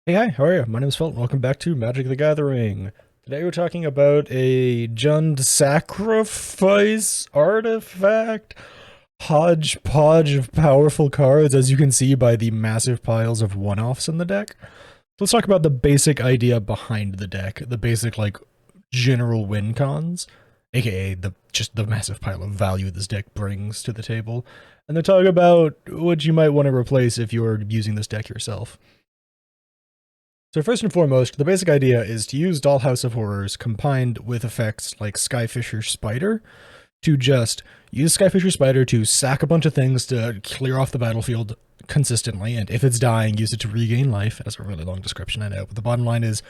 Hey, hi, how are you? My name is Phil, and welcome back to Magic the Gathering. Today we're talking about a Jund sacrifice artifact hodgepodge of powerful cards, as you can see by the massive piles of one-offs in the deck. Let's talk about the basic idea behind the deck, the basic, general win cons, aka just the massive pile of value this deck brings to the table, and then talk about what you might want to replace if you're using this deck yourself. So first and foremost, the basic idea is to use Dollhouse of Horrors combined with effects like Skyfisher Spider to just use Skyfisher Spider to sack a bunch of things to clear off the battlefield consistently, and if it's dying, use it to regain life. That's a really long description, I know, but the bottom line is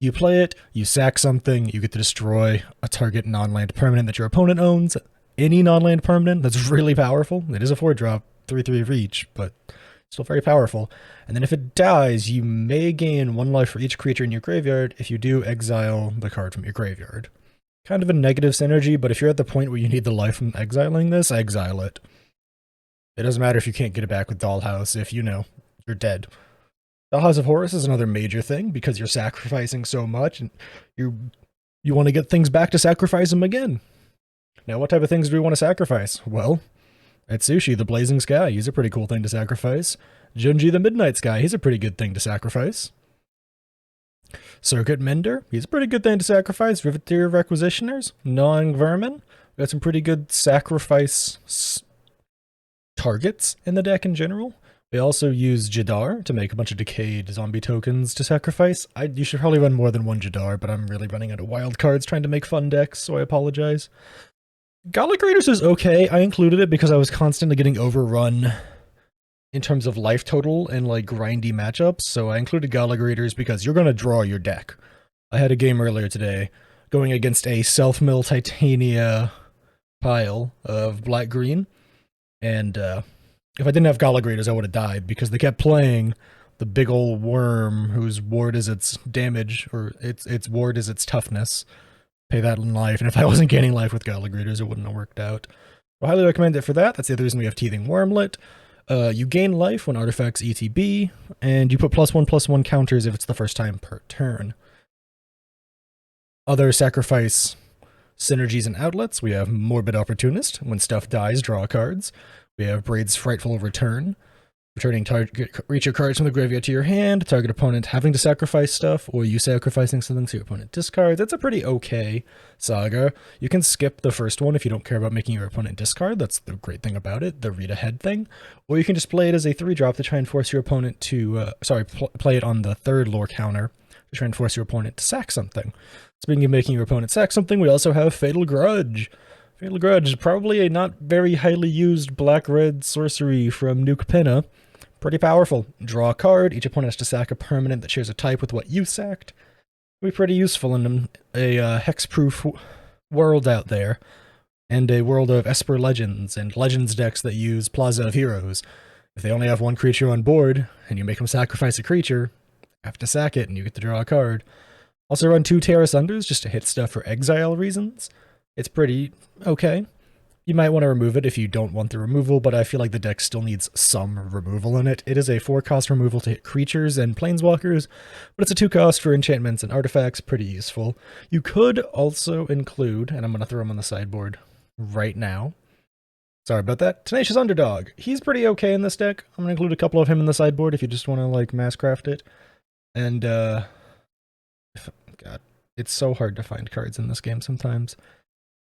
you play it, you sack something, you get to destroy a target non-land permanent that your opponent owns. Any non-land permanent that's really powerful. It is a 4-drop, 3/3 reach, but still very powerful. And then if it dies, you may gain 1 life for each creature in your graveyard. If you do, exile the card from your graveyard. Kind of a negative synergy, but if you're at the point where you need the life from exiling this, exile it. It doesn't matter if you can't get it back with Dollhouse, if you're dead. Dollhouse of Horus is another major thing, because you're sacrificing so much, and you want to get things back to sacrifice them again. Now, what type of things do we want to sacrifice? Well, Atsushi, the Blazing Sky, he's a pretty cool thing to sacrifice. Junji, the Midnight Sky, he's a pretty good thing to sacrifice. Circuit Mender, he's a pretty good thing to sacrifice. Riveteer Requisitioners, Gnawing Vermin, we got some pretty good sacrifice targets in the deck in general. We also use Jadar to make a bunch of decayed zombie tokens to sacrifice. You should probably run more than one Jadar, but I'm really running out of wild cards trying to make fun decks, so I apologize. Gala Graders is okay. I included it because I was constantly getting overrun in terms of life total and grindy matchups, so I included Gala Graders because you're going to draw your deck. I had a game earlier today going against a Self-Mill Titania pile of black-green, and if I didn't have Gala Graders, I would have died because they kept playing the big old worm whose ward is its damage, or its ward is its toughness. Pay that in life, and if I wasn't gaining life with Gala Graders, it wouldn't have worked out. I highly recommend it for that. That's the other reason we have Teething Wormlet. You gain life when artifacts ETB, and you put +1/+1 counters if it's the first time per turn. Other sacrifice synergies and outlets, we have Morbid Opportunist. When stuff dies, draw cards. We have Braid's Frightful Return. Returning target creature cards from the graveyard to your hand, target opponent having to sacrifice stuff, or you sacrificing something so your opponent discards. It's a pretty okay saga. You can skip the first one if you don't care about making your opponent discard. That's the great thing about it, the read ahead thing. Or you can just play it as a 3-drop to try and force your opponent to, play it on the 3rd lore counter to try and force your opponent to sack something. Speaking of making your opponent sack something, we also have Fatal Grudge. Fatal Grudge is probably a not very highly used black-red sorcery from Nuke Pinna. Pretty powerful. Draw a card. Each opponent has to sack a permanent that shares a type with what you sacked. It'll be pretty useful in a hexproof world out there, and a world of Esper Legends and Legends decks that use Plaza of Heroes. If they only have one creature on board, and you make them sacrifice a creature, you have to sack it, and you get to draw a card. Also run 2 Terra Sunders just to hit stuff for exile reasons. It's pretty okay. You might want to remove it if you don't want the removal, but I feel like the deck still needs some removal in it. It is a 4-cost removal to hit creatures and planeswalkers, but it's a 2-cost for enchantments and artifacts, pretty useful. You could also include, and I'm going to throw him on the sideboard right now. Sorry about that. Tenacious Underdog. He's pretty okay in this deck. I'm going to include a couple of him in the sideboard if you just want to, mass craft it. And, God, it's so hard to find cards in this game sometimes.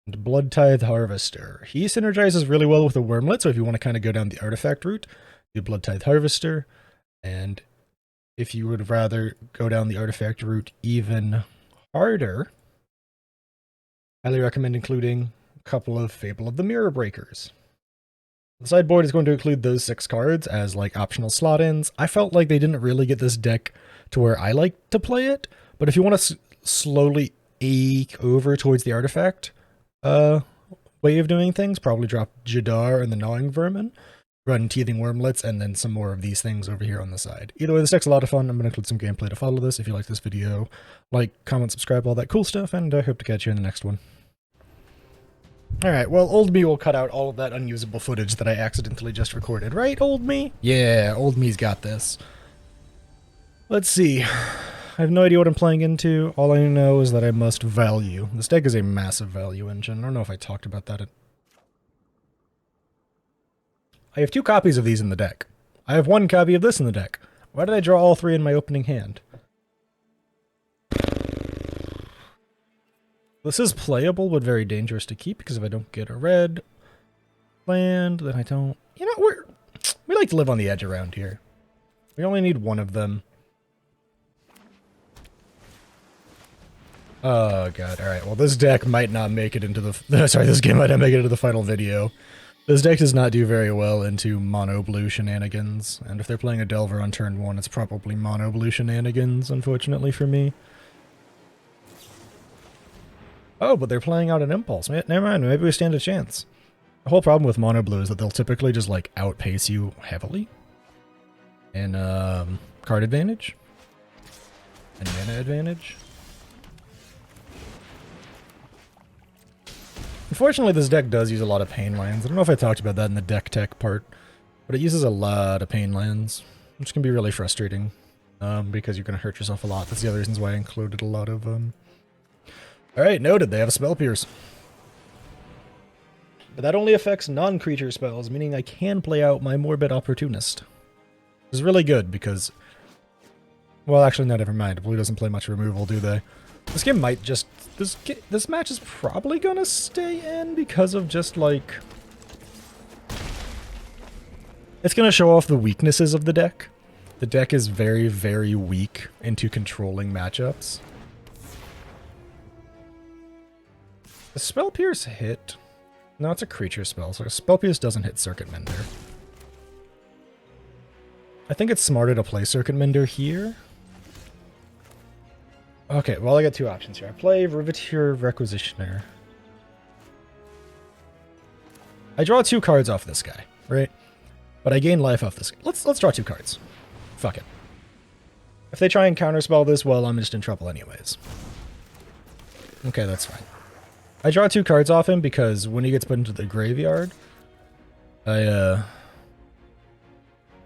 And Blood Tithe Harvester. He synergizes really well with the Wormlet, so if you want to kind of go down the artifact route, do Blood Tithe Harvester. And if you would rather go down the artifact route even harder, highly recommend including a couple of Fable of the Mirror Breakers. The sideboard is going to include those 6 cards as optional slot-ins. I felt like they didn't really get this deck to where I like to play it, but if you want to slowly eke over towards the artifact way of doing things, probably drop Jadar and the Gnawing Vermin, run Teething Wormlets, and then some more of these things over here on the side. Either way, this deck's a lot of fun. I'm going to include some gameplay to follow this. If you like this video, like, comment, subscribe, all that cool stuff, and I hope to catch you in the next one. Alright, well, old me will cut out all of that unusable footage that I accidentally just recorded, right, old me? Yeah, old me's got this. Let's see. I have no idea what I'm playing into. All I know is that I must value. This deck is a massive value engine. I don't know if I talked about that. I have 2 copies of these in the deck. I have 1 copy of this in the deck. Why did I draw all 3 in my opening hand? This is playable, but very dangerous to keep, because if I don't get a red land, then I don't... You know, we like to live on the edge around here. We only need 1 of them. Oh god, alright, well this deck might not make it into the... Sorry, this game might not make it into the final video. This deck does not do very well into mono-blue shenanigans, and if they're playing a Delver on turn 1, it's probably mono-blue shenanigans, unfortunately for me. Oh, but they're playing out an Impulse. Never mind, maybe we stand a chance. The whole problem with mono-blue is that they'll typically just, like, outpace you heavily. In, card advantage. And mana advantage. Unfortunately, this deck does use a lot of pain lands. I don't know if I talked about that in the deck tech part, but it uses a lot of pain lands, which can be really frustrating, because you're going to hurt yourself a lot. That's the other reasons why I included a lot of, Alright, noted. They have a Spell Pierce. But that only affects non-creature spells, meaning I can play out my Morbid Opportunist. Which is really good, because... Well, actually, no, never mind. Blue doesn't play much removal, do they? This game might just... This match is probably gonna stay in because of just, like... It's gonna show off the weaknesses of the deck. The deck is very, very weak into controlling matchups. The Spell Pierce hit... No, it's a creature spell, so Spell Pierce doesn't hit Circuit Mender. I think it's smarter to play Circuit Mender here. Okay, well I got 2 options here. I play Riveteer Requisitioner. I draw 2 cards off this guy, right? But I gain life off this guy. Let's draw 2 cards. Fuck it. If they try and counterspell this, well, I'm just in trouble anyways. Okay, that's fine. I draw 2 cards off him because when he gets put into the graveyard, I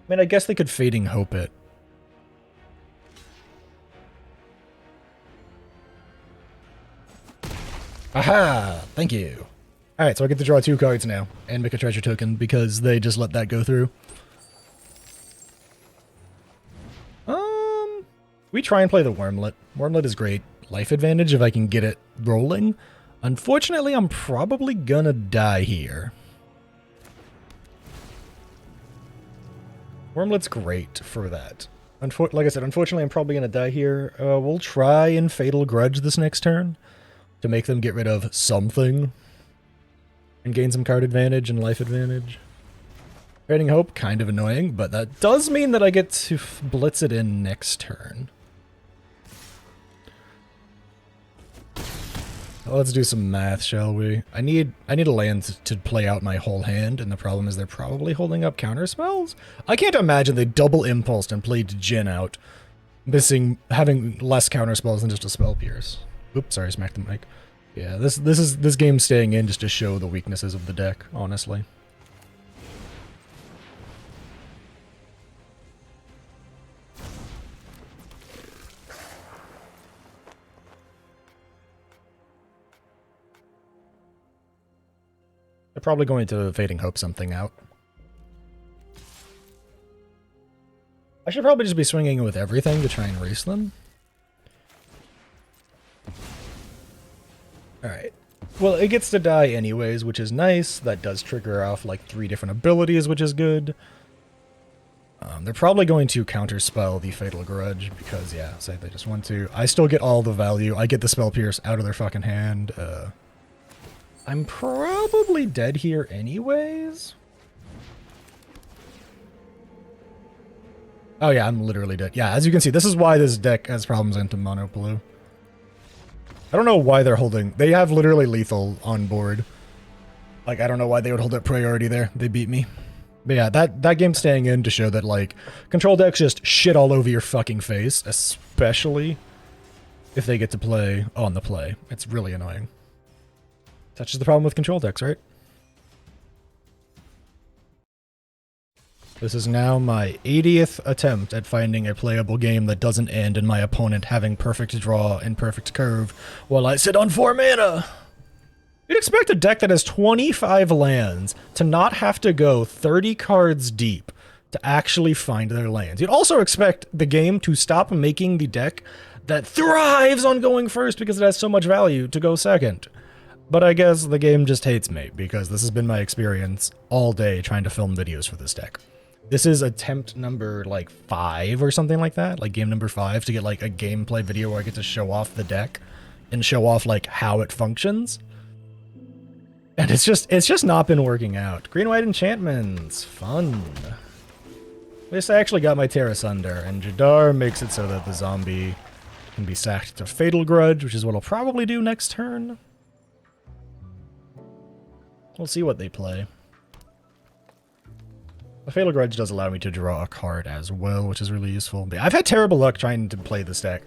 mean, I guess they could Fading Hope it. Aha! Thank you. Alright, so I get to draw 2 cards now, and make a treasure token, because they just let that go through. We try and play the Wormlet. Wormlet is great. Life advantage if I can get it rolling. Unfortunately, I'm probably gonna die here. Wormlet's great for that. Like I said, unfortunately, I'm probably gonna die here. We'll try and Fatal Grudge this next turn to make them get rid of something and gain some card advantage and life advantage. Fading Hope, kind of annoying, but that does mean that I get to blitz it in next turn. Let's do some math, shall we? I need a land to play out my whole hand, and the problem is they're probably holding up counter spells. I can't imagine they double impulsed and played Jin out, having less counter spells than just a Spell Pierce. Oops, sorry, smacked the mic. Yeah, this game's staying in just to show the weaknesses of the deck, honestly. They're probably going to Fading Hope something out. I should probably just be swinging with everything to try and race them. Alright. Well, it gets to die anyways, which is nice. That does trigger off like 3 different abilities, which is good. They're probably going to counterspell the Fatal Grudge because, yeah, say they just want to. I still get all the value. I get the Spell Pierce out of their fucking hand. I'm probably dead here anyways. Oh yeah, I'm literally dead. Yeah, as you can see, this is why this deck has problems into mono blue. I don't know why they're holding... They have literally lethal on board. Like, I don't know why they would hold up priority there. They beat me. But yeah, that game's staying in to show that, like, control decks just shit all over your fucking face, especially if they get to play on the play. It's really annoying. Such is the problem with control decks, right? This is now my 80th attempt at finding a playable game that doesn't end in my opponent having perfect draw and perfect curve while I sit on 4 mana. You'd expect a deck that has 25 lands to not have to go 30 cards deep to actually find their lands. You'd also expect the game to stop making the deck that thrives on going first because it has so much value to go second. But I guess the game just hates me because this has been my experience all day trying to film videos for this deck. This is attempt number, like, 5 or something like that, like game number 5, to get, like, a gameplay video where I get to show off the deck and show off, like, how it functions. And it's just not been working out. Green-white enchantments. Fun. At least I actually got my Terra Sunder, and Jadar makes it so that the zombie can be sacked to Fatal Grudge, which is what I'll probably do next turn. We'll see what they play. The Fatal Grudge does allow me to draw a card as well, which is really useful. But I've had terrible luck trying to play this deck.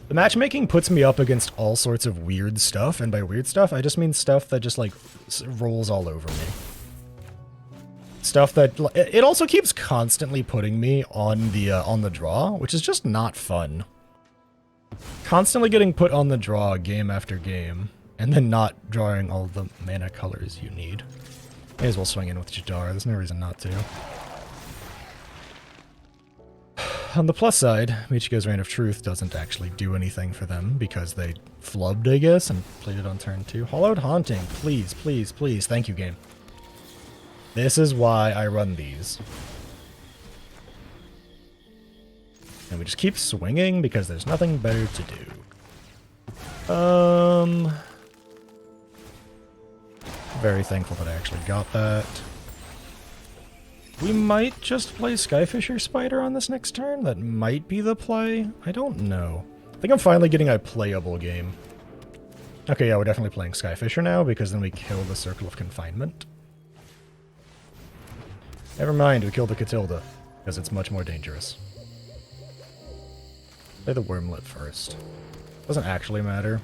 The matchmaking puts me up against all sorts of weird stuff, and by weird stuff, I just mean stuff that just, like, rolls all over me. Stuff that... It also keeps constantly putting me on the draw, which is just not fun. Constantly getting put on the draw game after game, and then not drawing all the mana colors you need. May as well swing in with Jadar, there's no reason not to. On the plus side, Michiko's Reign of Truth doesn't actually do anything for them because they flubbed, I guess, and played it on turn 2. Hollowed Haunting, please, please, please. Thank you, game. This is why I run these. And we just keep swinging because there's nothing better to do. Very thankful that I actually got that. We might just play Skyfisher Spider on this next turn. That might be the play. I don't know. I think I'm finally getting a playable game. Okay, yeah, we're definitely playing Skyfisher now because then we kill the Circle of Confinement. Never mind, we kill the Catilda because it's much more dangerous. Play the Wormlet first. Doesn't actually matter.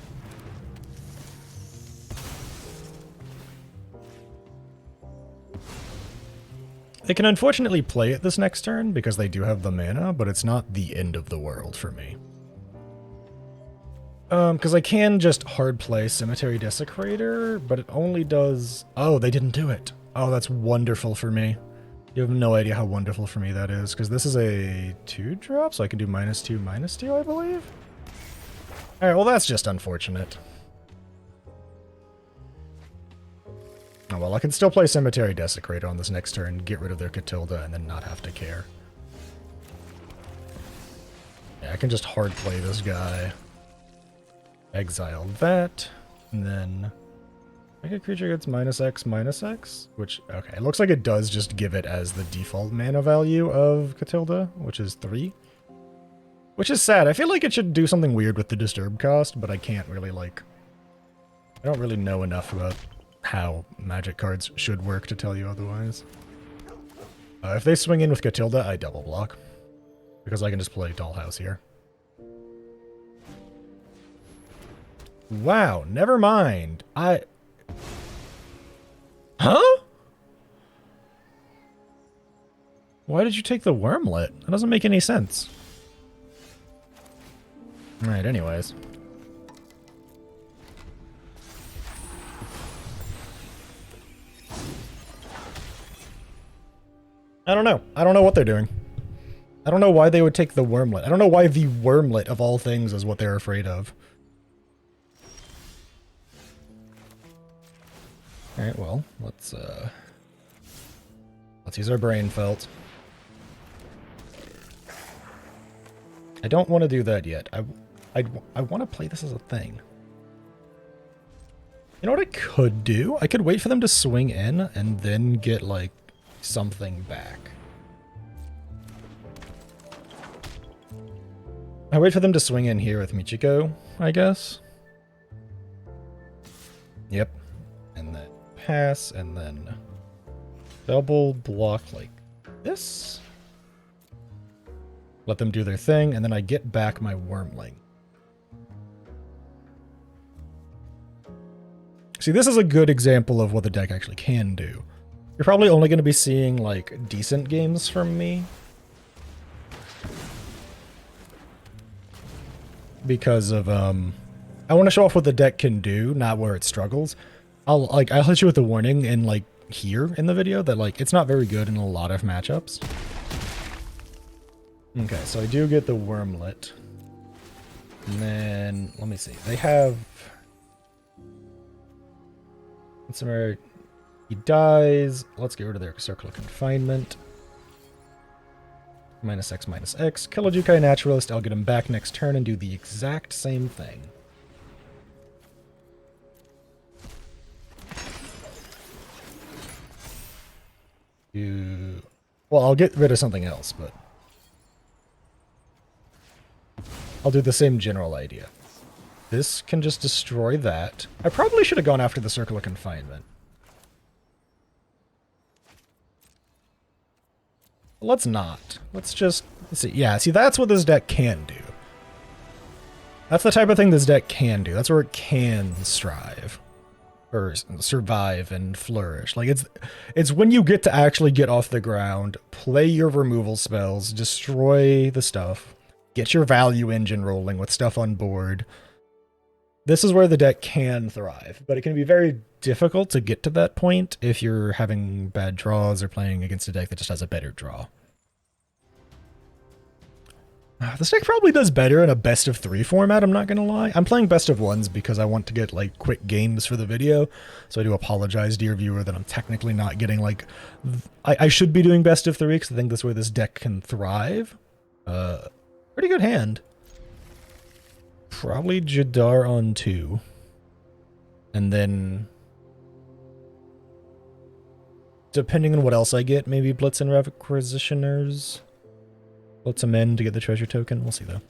They can unfortunately play it this next turn because they do have the mana, but it's not the end of the world for me. Because I can just hard play Cemetery Desecrator, but it only does... Oh, they didn't do it. Oh, that's wonderful for me. You have no idea how wonderful for me that is, because this is a 2-drop, so I can do -2, -2, I believe? Alright, well that's just unfortunate. Oh well, I can still play Cemetery Desecrator on this next turn, get rid of their Catilda, and then not have to care. Yeah, I can just hard play this guy. Exile that, and then... make a creature gets -X, which, okay, it looks like it does just give it as the default mana value of Catilda, which is 3. Which is sad. I feel like it should do something weird with the disturb cost, but I can't really, like... I don't really know enough about how Magic cards should work to tell you otherwise. If they swing in with Catilda, I double block. Because I can just play Dollhouse here. Wow, never mind. Huh? Why did you take the Wormlet? That doesn't make any sense. Alright, anyways. I don't know. I don't know what they're doing. I don't know why they would take the Wormlet. I don't know why the Wormlet of all things is what they're afraid of. Alright, well, let's use our Brain Felt. I don't want to do that yet. I want to play this as a thing. You know what I could do? I could wait for them to swing in and then get, like, something back. I wait for them to swing in here with Michiko, I guess. Yep. And then pass, and then double block like this. Let them do their thing, and then I get back my Wormling. See, this is a good example of what the deck actually can do. You're probably only going to be seeing, like, decent games from me. Because of, I want to show off what the deck can do, not where it struggles. I'll hit you with a warning in, like, here in the video that, like, it's not very good in a lot of matchups. Okay, so I do get the Wormlet. And then, let me see. They have... somewhere he dies. Let's get rid of their Circle of Confinement. -X, -X. Kill a Jukai Naturalist. I'll get him back next turn and do the exact same thing. Well, I'll get rid of something else, but... I'll do the same general idea. This can just destroy that. I probably should have gone after the Circle of Confinement. Let's not. Let's see. Yeah, see, that's what this deck can do. That's the type of thing this deck can do. That's where it can strive. Or survive and flourish. Like, it's when you get to actually get off the ground, play your removal spells, destroy the stuff, get your value engine rolling with stuff on board. This is where the deck can thrive, but it can be very difficult to get to that point if you're having bad draws or playing against a deck that just has a better draw. This deck probably does better in a best of 3 format, I'm not going to lie. I'm playing best of 1s because I want to get, like, quick games for the video, so I do apologize, dear viewer, that I'm technically not getting, like... I should be doing best of 3 because I think that's where this deck can thrive. Pretty good hand. Probably Jadar on 2. And then... depending on what else I get, maybe Blitz and Requisitioners. Blitz them in to get the treasure token. We'll see, though.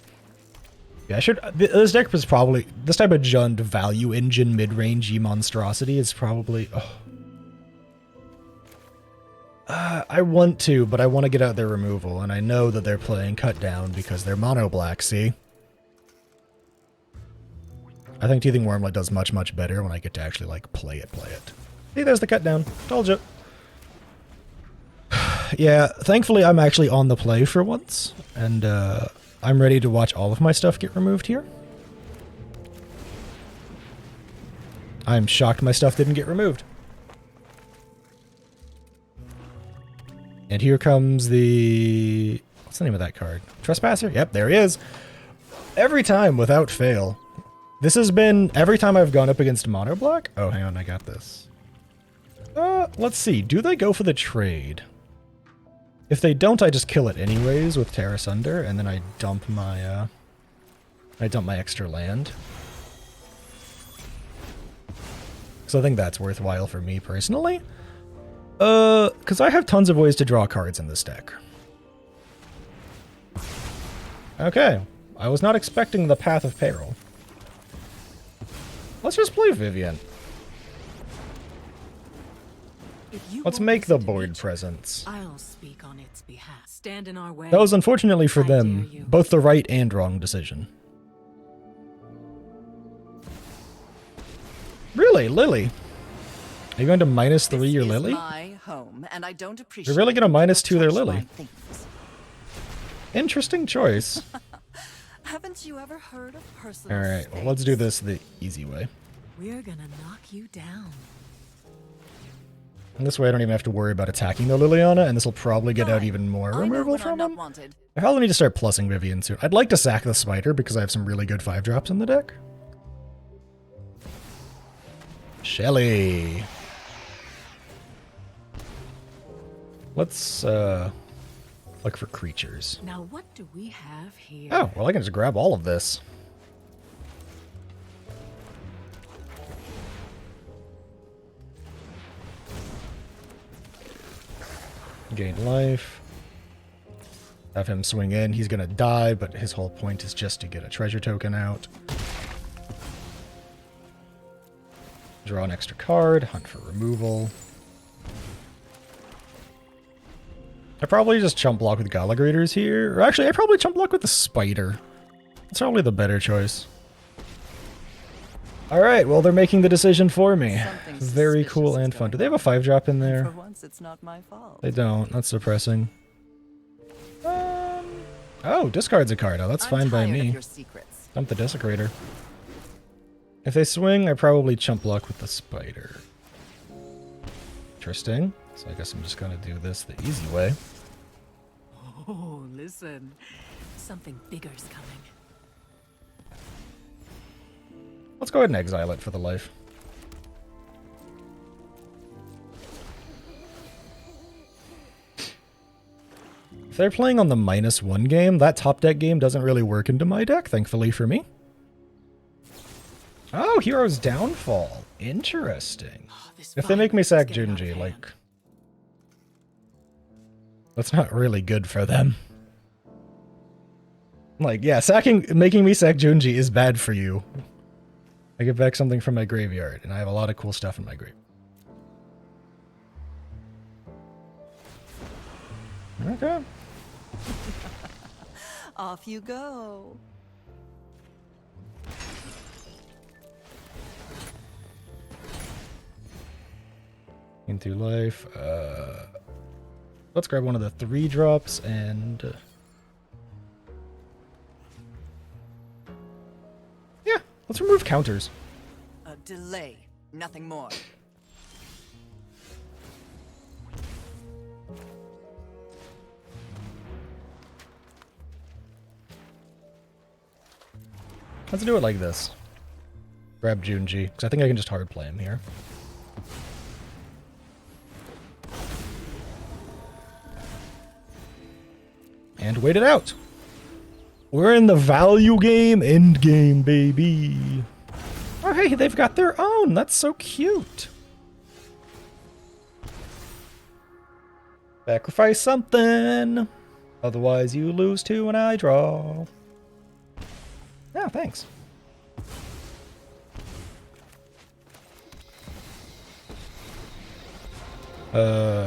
Yeah, I should... this deck was probably... this type of Jund value engine mid-range monstrosity is probably... oh. I want to, but I want to get out their removal, and I know that they're playing cut down because they're mono black, see? I think Teething Wormlet does much, much better when I get to actually, like, play it. See, there's the cut down. Told you. Yeah, thankfully I'm actually on the play for once, and I'm ready to watch all of my stuff get removed here. I'm shocked my stuff didn't get removed. And here comes the... what's the name of that card? Trespasser? Yep, there he is. Every time, without fail. This has been... every time I've gone up against Mono Black... oh, hang on, I got this. Let's see. Do they go for the trade? If they don't, I just kill it anyways with Terra Sunder, and then I dump my, extra land. So I think that's worthwhile for me personally. Because I have tons of ways to draw cards in this deck. Okay. I was not expecting the Path of Peril. Let's just play Vivian. Let's make the Boyd presence. I'll speak on its behalf. Stand in our way. That was unfortunately for them, both the right and wrong decision. Really, Lily? Are you going to -3 your Lily? My home, and I don't appreciate You're really going to -2 their Lily. Interesting choice. Haven't you ever heard of personal Alright, well, let's do this the easy way. We're gonna knock you down. And this way I don't even have to worry about attacking the Liliana, and this will probably get out even more removal from him. I probably need to start plussing Vivian soon. I'd like to sack the Spider because I have some really good 5-drops in the deck. Shelly. Let's look for creatures. Now what do we have here? Oh, well I can just grab all of this. Gain life. Have him swing in. He's gonna die, but his whole point is just to get a treasure token out. Draw an extra card. Hunt for removal. I probably just chump block with Gallagrators here. Or actually, I probably chump block with the Spider. That's probably the better choice. Alright, well, they're making the decision for me. Something Very suspicious cool is and fun. Do going they have a on. 5-drop in For there? once, it's not my fault. They don't. That's depressing. Oh, discards a card. Oh, that's fine by I'm tired of me. your secrets. Dump the Desecrator. If they swing, I probably chump block with the Spider. Interesting. So I guess I'm just gonna do this the easy way. Oh, listen. Something bigger's coming. Let's go ahead and exile it for the life. If they're playing on the -1 game, that top deck game doesn't really work into my deck, thankfully for me. Oh, Hero's Downfall. Interesting. Oh, this If they make me violence is sack getting out of Junji, hand. like... That's not really good for them. Like, yeah, making me sack Junji is bad for you. I get back something from my graveyard, and I have a lot of cool stuff in my grave. Okay. Off you go. Into life. Let's grab one of the 3-drops and... yeah, let's remove counters. A delay, nothing more. Let's do it like this. Grab Junji, because I think I can just hard play him here. And wait it out. We're in the value game, end game, baby. Oh, hey, they've got their own. That's so cute. Sacrifice something. Otherwise, you lose 2 and I draw. Yeah, thanks.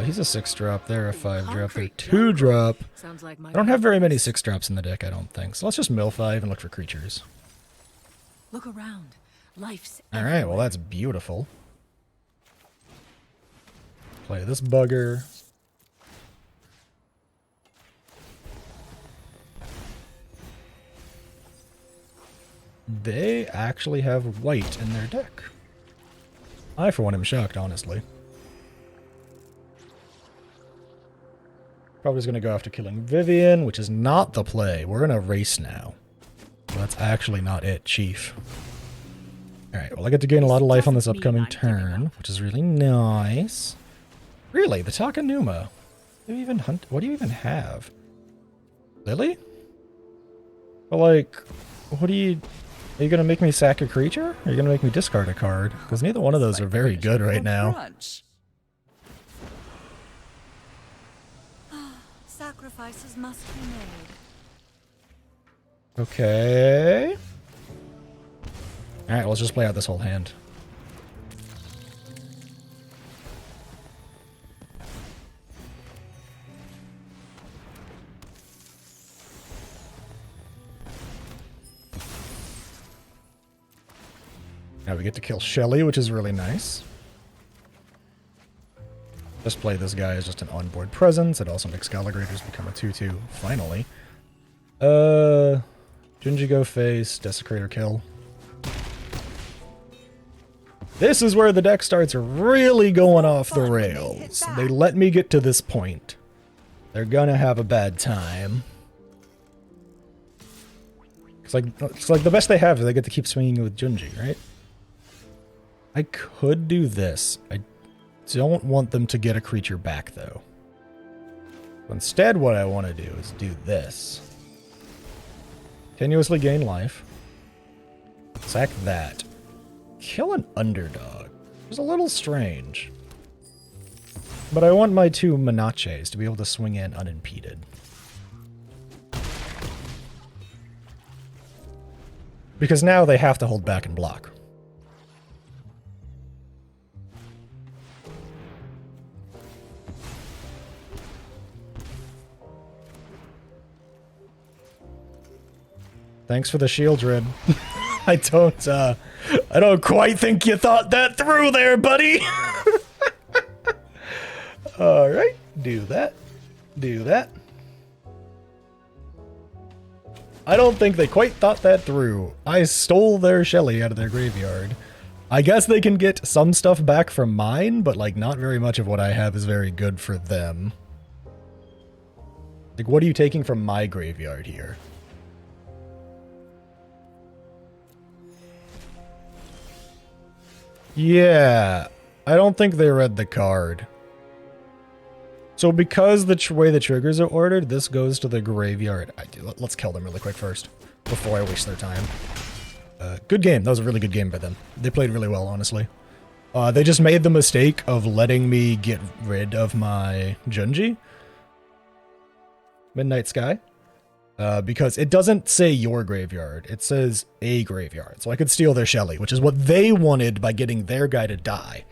He's a 6-drop. They're a 5-drop. They're Concrete 2-drop. Sounds like my I don't have very many 6-drops in the deck, I don't think. So let's just mill 5 and look for creatures. Look around. Life's Alright, well everywhere. that's beautiful. Play this bugger. They actually have white in their deck. I, for one, am shocked, honestly. Probably just going to go after killing Vivian, which is not the play. We're in a race now. So that's actually not it, Chief. Alright, well I get to gain a lot of life on this upcoming turn, which is really nice. Really? The Takanuma? Do you even hunt? What do you even have? Lily? But like, what do you... Are you going to make me sack a creature? Or are you going to make me discard a card? Because neither one of those are very good right now. Brunch. Sacrifices must be made. Okay. Alright, let's just play out this whole hand. Now we get to kill Shelly, which is really nice. Just play this guy as just an onboard presence. It also makes Galligrators become a 2/2, finally. Junji go face, Desecrator kill. This is where the deck starts really going off the rails. They let me get to this point. They're gonna have a bad time. It's like the best they have is they get to keep swinging with Junji, right? I could do this. I don't want them to get a creature back, though. Instead, what I want to do is do this. Continuously gain life. Sack that. Kill an underdog. It's a little strange. But I want my 2 Menaches to be able to swing in unimpeded. Because now they have to hold back and block. Thanks for the shield, Red. I don't quite think you thought that through there, buddy. All right, do that. Do that. I don't think they quite thought that through. I stole their Shelly out of their graveyard. I guess they can get some stuff back from mine, but like not very much of what I have is very good for them. Like, what are you taking from my graveyard here? Yeah, I don't think they read the card. So because the way the triggers are ordered, this goes to the graveyard. Let's kill them really quick first, before I waste their time. Good game. That was a really good game by them. They played really well, honestly. They just made the mistake of letting me get rid of my Junji. Midnight Sky. Because it doesn't say your graveyard. It says a graveyard. So I could steal their Shelly, which is what they wanted by getting their guy to die.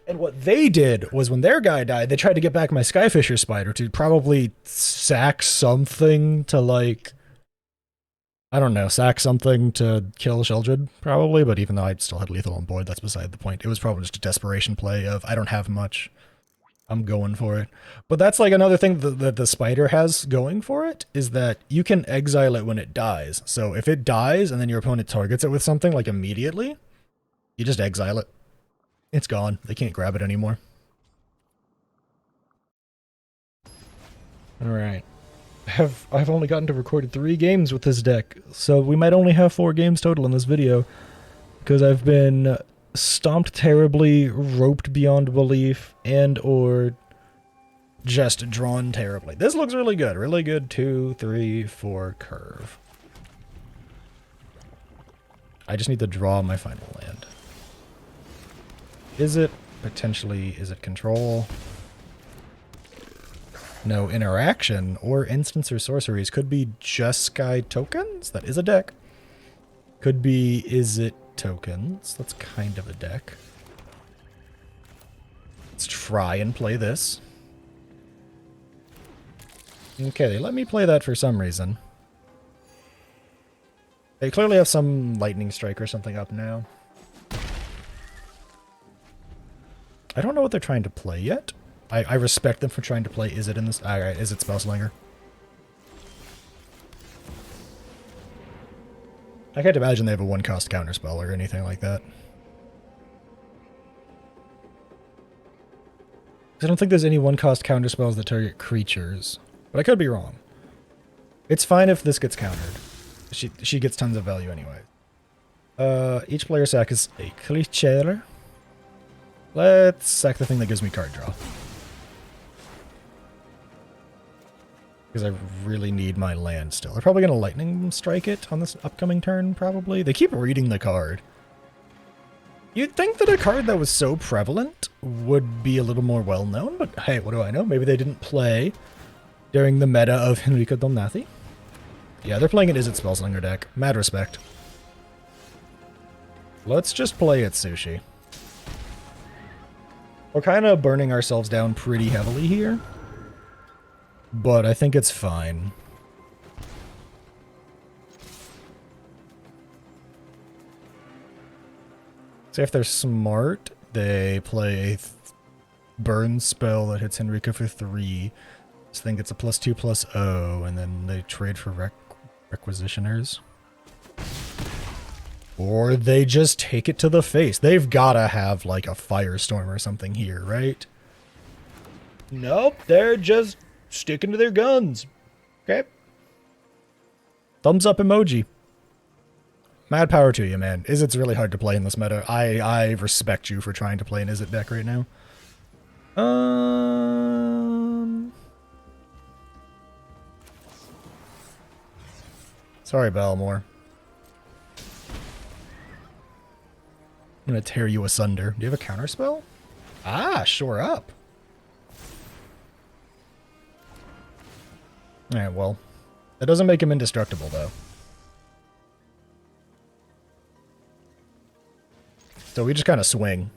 And what they did was when their guy died, they tried to get back my Skyfisher Spider to probably sack something to, like, I don't know, sack something to kill Sheldred, probably. But even though I still had lethal on board, that's beside the point. It was probably just a desperation play of, I don't have much. I'm going for it. But that's like another thing that the Spider has going for it, is that you can exile it when it dies. So if it dies and then your opponent targets it with something, like immediately, you just exile it. It's gone. They can't grab it anymore. Alright. I've only gotten to record 3 games with this deck, so we might only have 4 games total in this video, because I've been stomped terribly, roped beyond belief, and or just drawn terribly. This looks really good. Really good 2, 3, 4 curve. I just need to draw my final land. Is it? Potentially, is it control? No, interaction or instants or sorceries. Could be just Sky tokens. That is a deck. Could be, is it tokens? That's kind of a deck. Let's try and play this. Okay, they let me play that for some reason. They clearly have some lightning strike or something up now. I don't know what they're trying to play yet. I respect them for trying to play Is It in this. Alright, Is It Spellslinger? I can't imagine they have a 1-cost counterspell or anything like that. I don't think there's any 1-cost counterspells that target creatures. But I could be wrong. It's fine if this gets countered. She gets tons of value anyway. Each player sack is a creature. Let's sack the thing that gives me card draw. Because I really need my land still. They're probably going to lightning strike it on this upcoming turn, probably. They keep reading the card. You'd think that a card that was so prevalent would be a little more well-known, but hey, what do I know? Maybe they didn't play during the meta of Henrico Domnathi. Yeah, they're playing an Is It Spellslinger deck. Mad respect. Let's just play it, Sushi. We're kind of burning ourselves down pretty heavily here. But I think it's fine. So if they're smart, they play a burn spell that hits Henrica for 3. So I think it's a +2/+0, and then they trade for Requisitioners. Or they just take it to the face. They've gotta have like a Firestorm or something here, right? Nope, they're just sticking to their guns. Okay. Thumbs up emoji. Mad power to you, man. Is-It's really hard to play in this meta. I respect you for trying to play an Is-It deck right now. Sorry, Balmore. I'm gonna tear you asunder. Do you have a counterspell? Ah, shore up. Alright, well. That doesn't make him indestructible, though. So we just kind of swing.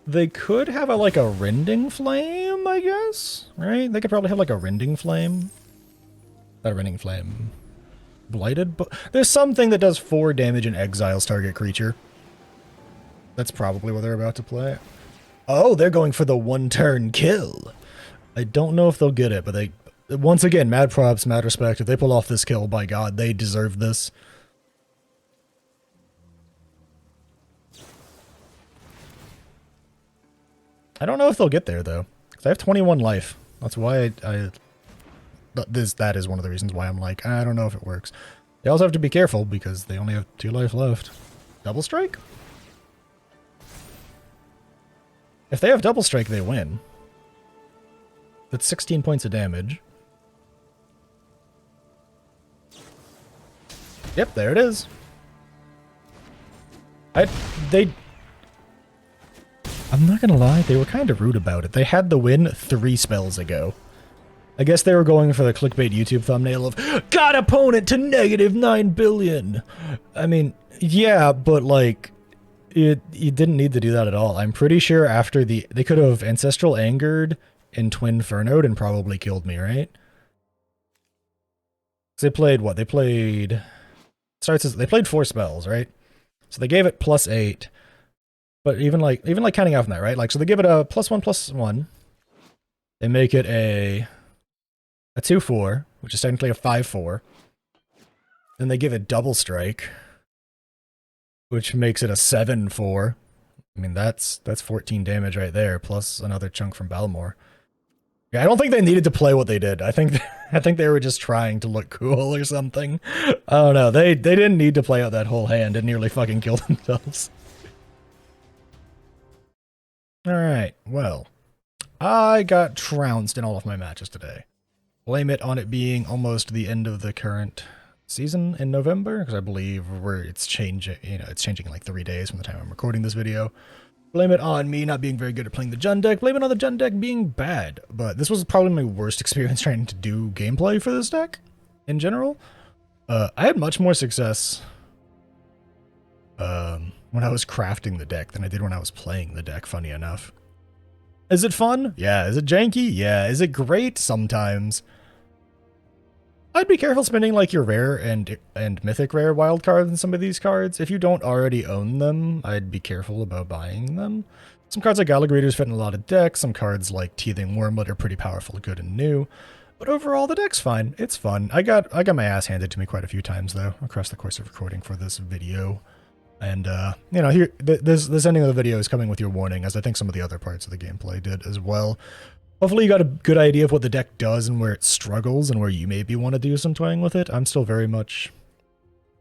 They could have like a rending flame, I guess, right? They could probably have like a rending flame. Not a rending flame. Blighted, but there's something that does 4 damage and exiles target creature. That's probably what they're about to play. Oh, they're going for the 1-turn kill. I don't know if they'll get it, but they, once again, mad props, mad respect. If they pull off this kill, by God, they deserve this. I don't know if they'll get there, though, because I have 21 life. That's why that is one of the reasons why I'm like, I don't know if it works. They also have to be careful, because they only have 2 life left. Double strike? If they have double strike, they win. That's 16 points of damage. Yep, there it is. I'm not gonna lie, they were kind of rude about it. They had the win 3 spells ago. I guess they were going for the clickbait YouTube thumbnail of, got opponent to -9 billion! I mean, yeah, but like, you didn't need to do that at all. I'm pretty sure after they could have Ancestral Angered and Twin Inferno'd and probably killed me, right? So they played what? They played 4 spells, right? So they gave it +8. But even like counting out from that, right? Like, so they give it a +1/+1. They make it a 2/4, which is technically a 5/4. Then they give it double strike, which makes it a 7/4. I mean, that's 14 damage right there, plus another chunk from Balmor. Yeah, I don't think they needed to play what they did. I think they were just trying to look cool or something. I don't know. They didn't need to play out that whole hand and nearly fucking kill themselves. Alright, well, I got trounced in all of my matches today. Blame it on it being almost the end of the current season in November, because I believe it's changing in like 3 days from the time I'm recording this video. Blame it on me not being very good at playing the Jund deck. Blame it on the Jund deck being bad. But this was probably my worst experience trying to do gameplay for this deck in general. I had much more success when I was crafting the deck than I did when I was playing the deck, funny enough. Is it fun? Yeah. Is it janky? Yeah. Is it great? Sometimes. I'd be careful spending like your rare and mythic rare wild cards in some of these cards. If you don't already own them, I'd be careful about buying them. Some cards like Alligrators fit in a lot of decks. Some cards like Teething Wormlet are pretty powerful, good, and new. But overall, the deck's fine. It's fun. I got my ass handed to me quite a few times, though, across the course of recording for this video. And, you know, here, this ending of the video is coming with your warning, as I think some of the other parts of the gameplay did as well. Hopefully you got a good idea of what the deck does and where it struggles and where you maybe want to do some toying with it. I'm still very much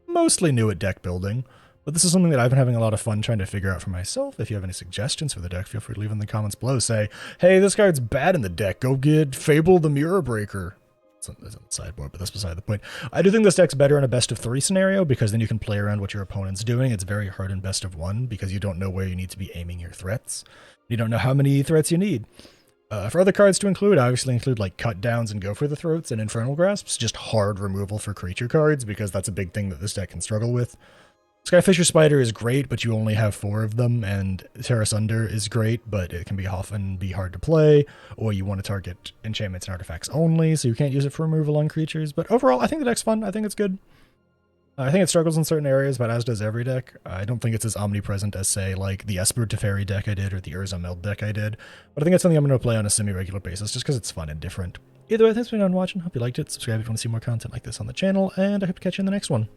mostly new at deck building, but this is something that I've been having a lot of fun trying to figure out for myself. If you have any suggestions for the deck, feel free to leave in the comments below. Say, hey, this card's bad in the deck. Go get Fable the Mirror Breaker. It's on the sideboard, but that's beside the point. I do think this deck's better in a best of 3 scenario, because then you can play around what your opponent's doing. It's very hard in best of 1, because you don't know where you need to be aiming your threats. You don't know how many threats you need. For other cards to include, I obviously include like Cut Downs and Go for the Throats and Infernal Grasps, just hard removal for creature cards, because that's a big thing that this deck can struggle with. Skyfisher Spider is great, but you only have 4 of them, and Terra Sunder is great, but it can be often be hard to play, or you want to target enchantments and artifacts only, so you can't use it for removal on creatures. But overall, I think the deck's fun. I think it's good. I think it struggles in certain areas, but as does every deck. I don't think it's as omnipresent as, say, like the Esper Teferi deck I did or the Urza Meld deck I did. But I think it's something I'm going to play on a semi-regular basis just because it's fun and different. Either way, thanks for watching. Hope you liked it. Subscribe if you want to see more content like this on the channel, and I hope to catch you in the next one.